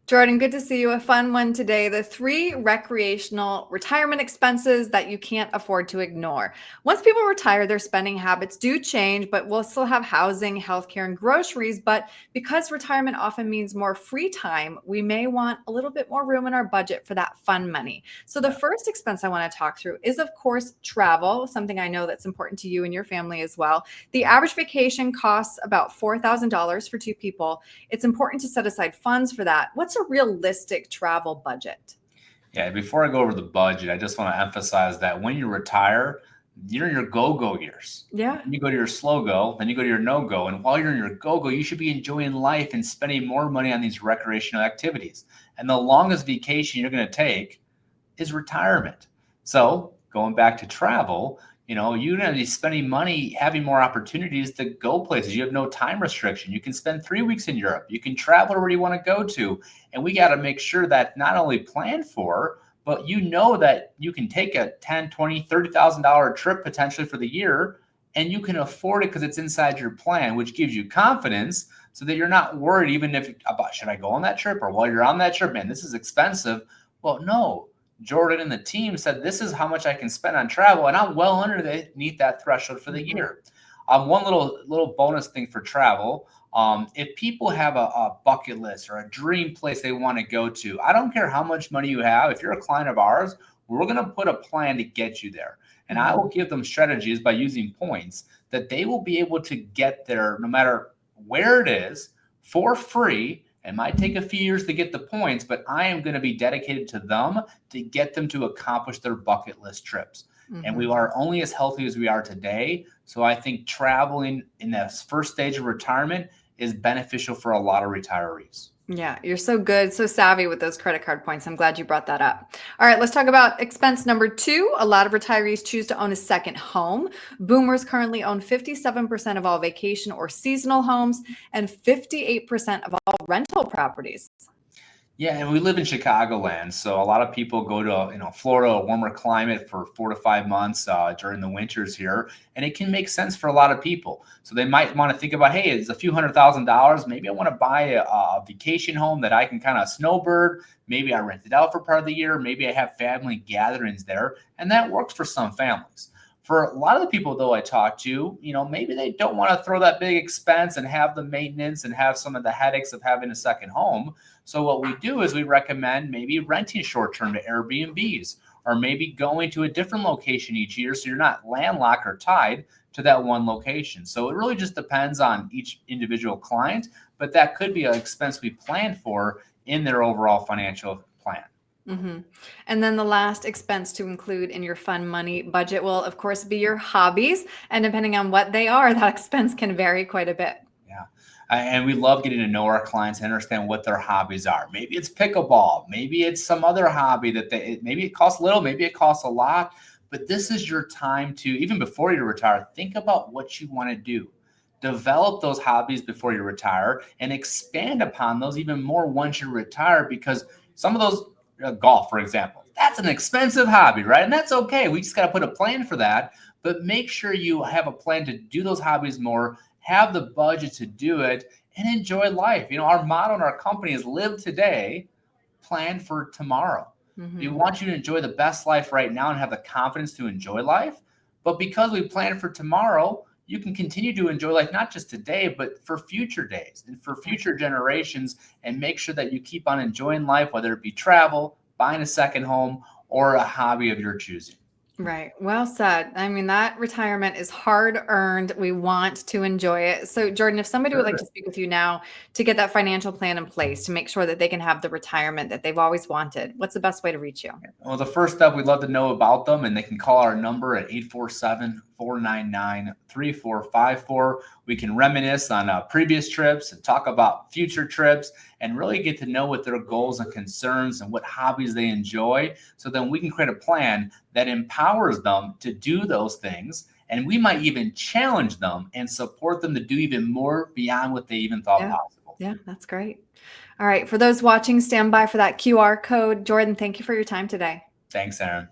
Jordan, good to see you. A fun one today. The three recreational retirement expenses that you can't afford to ignore. Once people retire, their spending habits do change, but we'll still have housing, healthcare, and groceries. But because retirement often means more free time, we may want a little bit more room in our budget for that fun money. So, the first expense I want to talk through is, of course, travel, something I know that's important to you and your family as well. The average vacation costs about $4,000 for two people. It's important to set aside funds for that. What's a realistic travel budget? Yeah, before I go over the budget, I just want to emphasize that when you retire, you're in your go-go years. Yeah. Then you go to your slow go, then you go to your no-go. And while you're in your go-go, you should be enjoying life and spending more money on these recreational activities. And the longest vacation you're going to take is retirement. So going back to travel, you're going to be spending money, having more opportunities to go places. You have no time restriction. You can spend 3 weeks in Europe. You can travel where you want to go to. And we got to make sure that not only planned for, but that you can take a $10, $20, $30,000 trip potentially for the year, and you can afford it because it's inside your plan, which gives you confidence so that you're not worried even if about should I go on that trip, or while you're on that trip, man, this is expensive. Well, no, Jordan and the team said, this is how much I can spend on travel, and I'm well underneath that threshold for the year. One little bonus thing for travel, if people have a bucket list or a dream place they want to go to, I don't care how much money you have. If you're a client of ours, we're going to put a plan to get you there. And I will give them strategies by using points that they will be able to get there no matter where it is for free. It might take a few years to get the points, but I am going to be dedicated to them to get them to accomplish their bucket list trips. And we are only as healthy as we are today. So I think traveling in this first stage of retirement is beneficial for a lot of retirees. Yeah, you're so good, so savvy with those credit card points. I'm glad you brought that up. All right, let's talk about expense number two. A lot of retirees choose to own a second home. Boomers currently own 57% of all vacation or seasonal homes and 58% of all rental properties. Yeah, and we live in Chicagoland, so a lot of people go to Florida, a warmer climate for 4 to 5 months during the winters here, and it can make sense for a lot of people. So they might want to think about, hey, it's a few $100,000. Maybe I want to buy a vacation home that I can kind of snowbird. Maybe I rent it out for part of the year. Maybe I have family gatherings there, and that works for some families. For a lot of the people, though, I talk to, maybe they don't want to throw that big expense and have the maintenance and have some of the headaches of having a second home. So what we do is we recommend maybe renting short-term to Airbnbs, or maybe going to a different location each year so you're not landlocked or tied to that one location. So it really just depends on each individual client, but that could be an expense we plan for in their overall financial plan. And then the last expense to include in your fun money budget will, of course, be your hobbies. And depending on what they are, that expense can vary quite a bit. Yeah. And we love getting to know our clients and understand what their hobbies are. Maybe it's pickleball. Maybe it's some other hobby maybe it costs little, maybe it costs a lot. But this is your time to, even before you retire, think about what you want to do. Develop those hobbies before you retire and expand upon those even more once you retire, because some of those, golf, for example, that's an expensive hobby, right? And that's okay. We just got to put a plan for that. But make sure you have a plan to do those hobbies more, have the budget to do it, and enjoy life. Our motto in our company is live today, plan for tomorrow. We want you to enjoy the best life right now and have the confidence to enjoy life. But because we plan for tomorrow, you can continue to enjoy life, not just today, but for future days and for future generations, and make sure that you keep on enjoying life, whether it be travel, buying a second home, or a hobby of your choosing. Right. Well said. I mean, that retirement is hard earned. We want to enjoy it. So, Jordan, if somebody would like to speak with you now to get that financial plan in place to make sure that they can have the retirement that they've always wanted, what's the best way to reach you? Well, the first step, we'd love to know about them, and they can call our number at 847-499-3454. We can reminisce on previous trips and talk about future trips and really get to know what their goals and concerns and what hobbies they enjoy. So then we can create a plan that empowers them to do those things. And we might even challenge them and support them to do even more beyond what they even thought possible. Yeah, that's great. All right. For those watching, stand by for that QR code. Jordan, thank you for your time today. Thanks, Aaron.